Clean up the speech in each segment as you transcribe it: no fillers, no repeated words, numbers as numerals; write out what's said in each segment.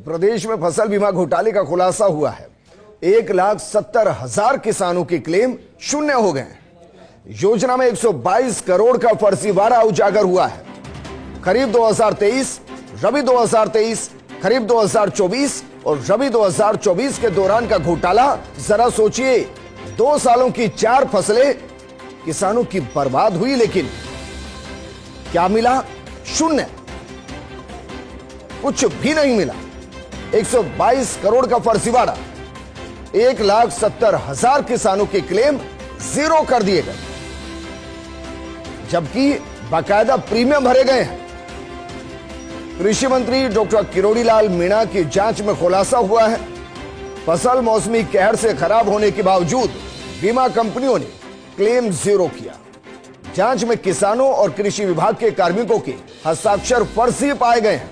प्रदेश में फसल बीमा घोटाले का खुलासा हुआ है। 1,70,000 किसानों के क्लेम शून्य हो गए हैं। योजना में 122 करोड़ का फर्जीवाड़ा उजागर हुआ है। खरीफ 2023, रबी 2023, खरीफ 2024 और रबी 2024 के दौरान का घोटाला जरा सोचिए। 2 सालों की 4 फसलें किसानों की बर्बाद हुई, लेकिन क्या मिला? शून्य, कुछ भी नहीं मिला। 122 करोड़ का फर्जीवाड़ा, 1,70,000 किसानों के क्लेम जीरो कर दिए गए, जबकि बाकायदा प्रीमियम भरे गए हैं। कृषि मंत्री डॉक्टर किरोड़ी लाल मीणा की जांच में खुलासा हुआ है, फसल मौसमी कहर से खराब होने के बावजूद बीमा कंपनियों ने क्लेम जीरो किया। जांच में किसानों और कृषि विभाग के कार्मिकों के हस्ताक्षर फर्जी पाए गए हैं।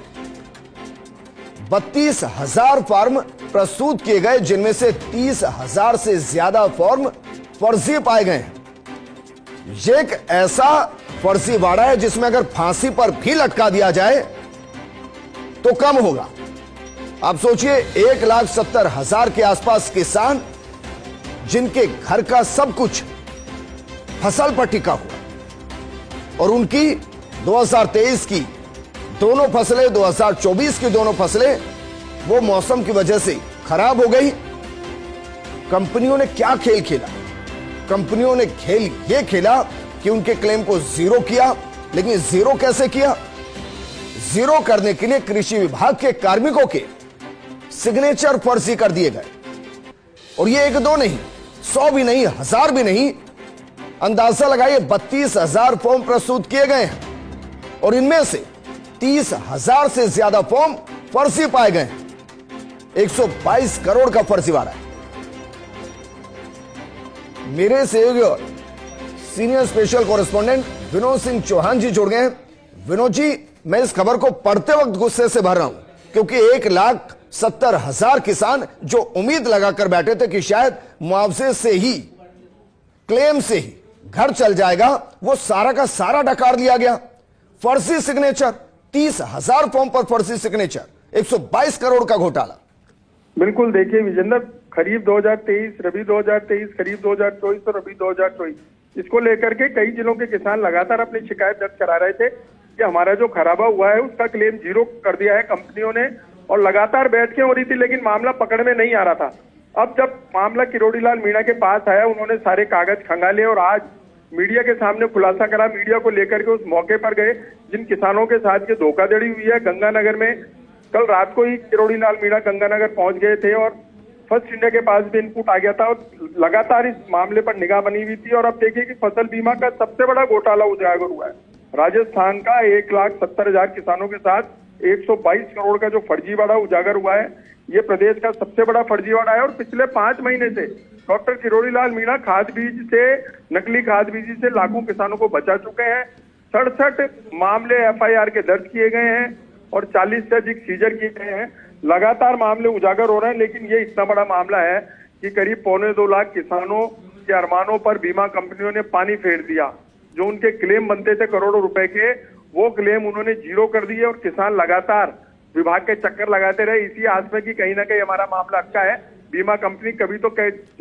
32,000 फॉर्म प्रस्तुत किए गए, जिनमें से 30,000 से ज्यादा फॉर्म फर्जी पाए गए हैं। यह एक ऐसा फर्जीवाड़ा है जिसमें अगर फांसी पर भी लटका दिया जाए तो कम होगा। आप सोचिए, 1,70,000 के आसपास किसान जिनके घर का सब कुछ फसल पर टिका हुआ, और उनकी 2023 की दोनों फसलें, 2024 की दोनों फसलें वो मौसम की वजह से खराब हो गई। कंपनियों ने क्या खेल खेला? कंपनियों ने खेल ये खेला कि उनके क्लेम को जीरो किया। लेकिन जीरो कैसे किया? जीरो करने के लिए कृषि विभाग के कार्मिकों के सिग्नेचर फर्जी कर दिए गए। और ये 1-2 नहीं, 100 भी नहीं, 1000 भी नहीं, अंदाजा लगाइए 32,000 फॉर्म प्रस्तुत किए गए हैं, और इनमें से 30,000 से ज्यादा फॉर्म फर्जी पाए गए हैं। 122 करोड़ का फर्जीवाड़ा है। मेरे सहयोगी senior special correspondent Vinod Singh Chauhan ji जुड़ गए हैं। विनोद जी, मैं इस खबर को पढ़ते वक्त गुस्से से भर रहा हूं, क्योंकि 1,70,000 किसान जो उम्मीद लगाकर बैठे थे कि शायद मुआवजे से ही, क्लेम से ही घर चल जाएगा, वो सारा का सारा डकार लिया गया। फर्जी सिग्नेचर, 30,000 फॉर्म पर फर्जी सिग्नेचर, 122 करोड़ का घोटाला। बिल्कुल, देखिए विजेंद्र, खरीफ 2023, रबी 2023, खरीफ 2024 और रबी 2024, इसको लेकर के कई जिलों के किसान लगातार अपनी शिकायत दर्ज करा रहे थे कि हमारा जो खराबा हुआ है उसका क्लेम जीरो कर दिया है कंपनियों ने, और लगातार बैठकें हो रही थी, लेकिन मामला पकड़ में नहीं आ रहा था। अब जब मामला किरोड़ी लाल मीणा के पास आया, उन्होंने सारे कागज खंगाले और आज मीडिया के सामने खुलासा करा। मीडिया को लेकर के उस मौके पर गए जिन किसानों के साथ ये धोखाधड़ी हुई है गंगानगर में। कल रात को ही किरोड़ी लाल मीणा गंगानगर पहुंच गए थे और फर्स्ट इंडिया के पास भी इनपुट आ गया था, और लगातार इस मामले पर निगाह बनी हुई थी। और अब देखिए कि फसल बीमा का सबसे बड़ा घोटाला उजागर हुआ है। राजस्थान का 1,70,000 किसानों के साथ 122 करोड़ का जो फर्जीवाड़ा उजागर हुआ है, ये प्रदेश का सबसे बड़ा फर्जीवाड़ा है। और पिछले 5 महीने से डॉक्टर किरोड़ी लाल मीणा खाद बीज से, नकली खाद बीज से लाखों किसानों को बचा चुके हैं। 67 मामले FIR के दर्ज किए गए हैं और 40 से अधिक सीजर किए गए हैं। लगातार मामले उजागर हो रहे हैं, लेकिन ये इतना बड़ा मामला है कि करीब 2.25 लाख किसानों के अरमानों पर बीमा कंपनियों ने पानी फेर दिया। जो उनके क्लेम बनते थे करोड़ों रुपए के, वो क्लेम उन्होंने जीरो कर दिए, और किसान लगातार विभाग के चक्कर लगाते रहे इसी आस में कि कहीं ना कहीं हमारा मामला अटका है, बीमा कंपनी कभी तो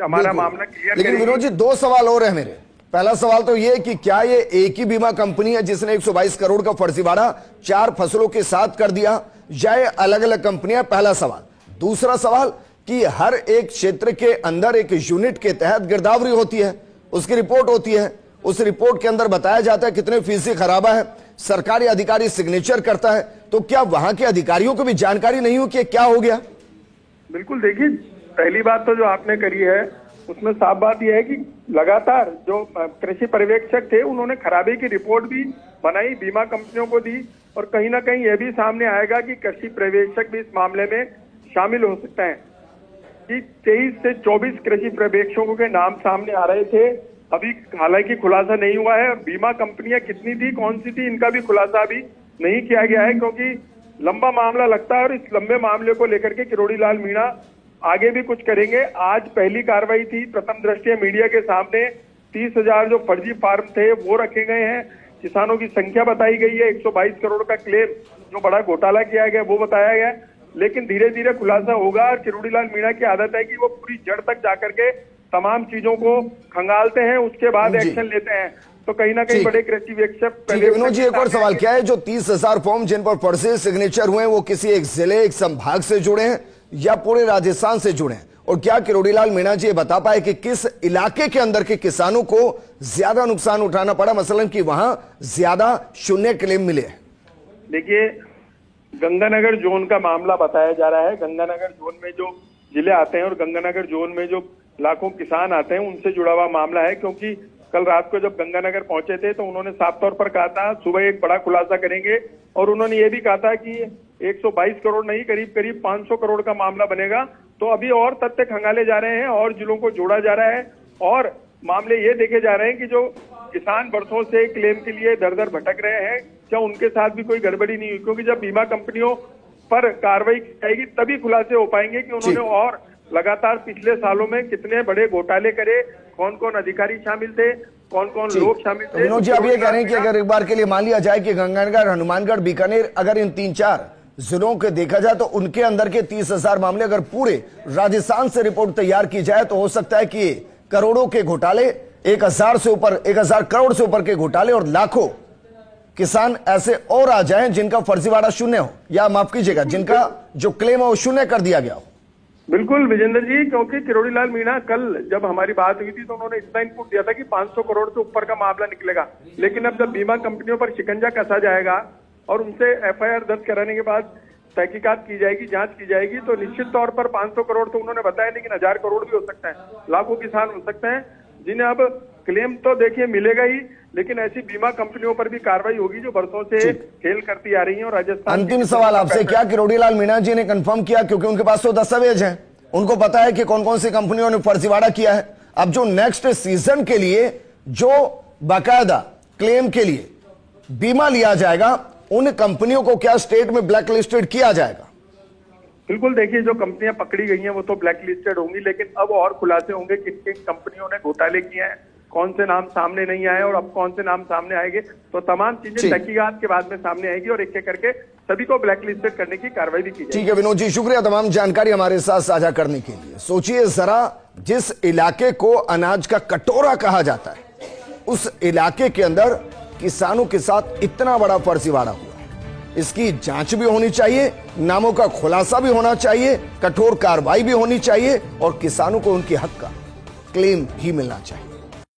हमारा मामला क्लियर करेगी। लेकिन विनोद जी, 2 सवाल और है मेरे। पहला सवाल तो ये कि क्या ये एक ही बीमा कंपनी है जिसने 122 करोड़ का फर्जीवाड़ा 4 फसलों के साथ कर दिया, या ये अलग अलग कंपनियां? पहला सवाल। दूसरा सवाल कि हर एक क्षेत्र के अंदर एक यूनिट के तहत गिरदावरी होती है, उसकी रिपोर्ट होती है, उस रिपोर्ट के अंदर बताया जाता है कितने फीसदी खराबा है, सरकारी अधिकारी सिग्नेचर करता है, तो क्या वहां के अधिकारियों को भी जानकारी नहीं हो कि क्या हो गया? बिल्कुल, देखिए पहली बात तो जो आपने करी है उसमें साफ बात यह है कि लगातार जो कृषि पर्यवेक्षक थे उन्होंने खराबी की रिपोर्ट भी बनाई, बीमा कंपनियों को दी, और कहीं ना कहीं यह भी सामने आएगा कि कृषि पर्यवेक्षक भी इस मामले में शामिल हो सकते हैं। कि 23 से 24 कृषि पर्यवेक्षकों के नाम सामने आ रहे थे, अभी हालांकि खुलासा नहीं हुआ है। और बीमा कंपनियां कितनी थी, कौन सी थी, इनका भी खुलासा अभी नहीं किया गया है, क्योंकि लंबा मामला लगता है और इस लंबे मामले को लेकर के किरोड़ी लाल मीणा आगे भी कुछ करेंगे। आज पहली कार्रवाई थी, प्रथम दृष्टया मीडिया के सामने 30,000 जो फर्जी फार्म थे वो रखे गए हैं, किसानों की संख्या बताई गई है, 122 करोड़ का क्लेम जो बड़ा घोटाला किया गया वो बताया गया। लेकिन धीरे धीरे खुलासा होगा। और किरोड़ीलाल मीणा की आदत है कि वो पूरी जड़ तक जाकर के तमाम चीजों को खंगालते हैं, उसके बाद एक्शन लेते हैं। तो कहीं ना कहीं बड़े क्रिएटिव एक्शन। विनोद जी, एक और सवाल क्या है, जो 30,000 फॉर्म जिन पर फर्जी सिग्नेचर हुए हैं वो किसी एक जिले, एक संभाग से जुड़े हैं या पूरे राजस्थान से जुड़े हैं? और क्या किरोड़ीलाल मीणा जी ये बता पाए कि किस इलाके के अंदर के किसानों को ज्यादा नुकसान उठाना पड़ा, मसलन कि वहां ज्यादा शून्य क्लेम मिले? देखिए, गंगानगर जोन का मामला बताया जा रहा है। गंगानगर जोन में जो जिले आते हैं और गंगानगर जोन में जो लाखों किसान आते हैं उनसे जुड़ा हुआ मामला है। क्योंकि कल रात को जब गंगानगर पहुंचे थे तो उन्होंने साफ तौर पर कहा था सुबह एक बड़ा खुलासा करेंगे, और उन्होंने ये भी कहा था कि 122 करोड़ नहीं, करीब करीब 500 करोड़ का मामला बनेगा। तो अभी और तथ्य खंगाले जा रहे हैं और जिलों को जोड़ा जा रहा है और मामले ये देखे जा रहे हैं कि जो किसान बरसों से क्लेम के लिए दर दर भटक रहे हैं, क्या उनके साथ भी कोई गड़बड़ी नहीं हुई? क्योंकि जब बीमा कंपनियों पर कार्रवाई की जाएगी तभी खुलासे हो पाएंगे कि उन्होंने और लगातार पिछले सालों में कितने बड़े घोटाले करे, कौन कौन अधिकारी शामिल थे, कौन कौन लोग शामिल थे। विनोद जी, अब ये कह रहे हैं कि अगर एक बार के लिए मान लिया जाए कि गंगानगर, हनुमानगढ़, बीकानेर, अगर इन 3-4 जिलों के देखा जाए तो उनके अंदर के 30,000 मामले अगर पूरे राजस्थान से रिपोर्ट तैयार की जाए तो हो सकता है कि करोड़ों के घोटाले, 1,000 से ऊपर, 1,000 करोड़ से ऊपर के घोटाले और लाखों किसान ऐसे और आ जाएं जिनका फर्जीवाड़ा शून्य हो, या माफ कीजिएगा जिनका जो क्लेम है वो शून्य कर दिया गया हो। बिल्कुल विजेंद्र जी, क्योंकि किरोड़ीलाल मीणा कल जब हमारी बात हुई थी तो उन्होंने इतना इनपुट दिया था कि 500 करोड़ से ऊपर का मामला निकलेगा। लेकिन अब जब बीमा कंपनियों पर शिकंजा कसा जाएगा और उनसे एफआईआर दर्ज कराने के बाद तहकीकात की जाएगी, जांच की जाएगी, तो निश्चित तौर पर 500 करोड़ तो उन्होंने बताया, लेकिन 1000 करोड़ भी हो सकता है, लाखों किसान हो सकते हैं जिन्हें अब क्लेम तो देखिए मिलेगा ही, लेकिन ऐसी बीमा कंपनियों पर भी कार्रवाई होगी जो बरसों से खेल करती आ रही है। और राजस्थान, अंतिम सवाल आपसे, क्या किरोड़ीलाल मीणा जी ने कंफर्म किया, क्योंकि उनके पास तो दस्तावेज हैं, उनको पता है कि कौन कौन सी कंपनियों ने फर्जीवाड़ा किया है, अब जो नेक्स्ट सीजन के लिए जो बाकायदा क्लेम के लिए बीमा लिया जाएगा उन कंपनियों को क्या स्टेट में ब्लैक लिस्टेड किया जाएगा? बिल्कुल, देखिए जो कंपनियां पकड़ी गई हैं वो तो ब्लैक लिस्टेड होंगी, लेकिन अब और खुलासे होंगे किन किन कंपनियों ने घोटाले किए हैं, कौन से नाम सामने नहीं आए और अब कौन से नाम सामने आएंगे। तो तमाम चीजें तहकीकात के बाद में सामने आएगी और एक एक करके सभी को ब्लैक लिस्टेड करने की कार्रवाई भी की जाएगी। ठीक है विनोद जी, शुक्रिया तमाम जानकारी हमारे साथ साझा करने के लिए। सोचिए जरा, जिस इलाके को अनाज का कटोरा कहा जाता है उस इलाके के अंदर किसानों के साथ इतना बड़ा फर्जीवाड़ा हुआ है, इसकी जांच भी होनी चाहिए, नामों का खुलासा भी होना चाहिए, कठोर कार्रवाई भी होनी चाहिए और किसानों को उनके हक का क्लेम भी मिलना चाहिए।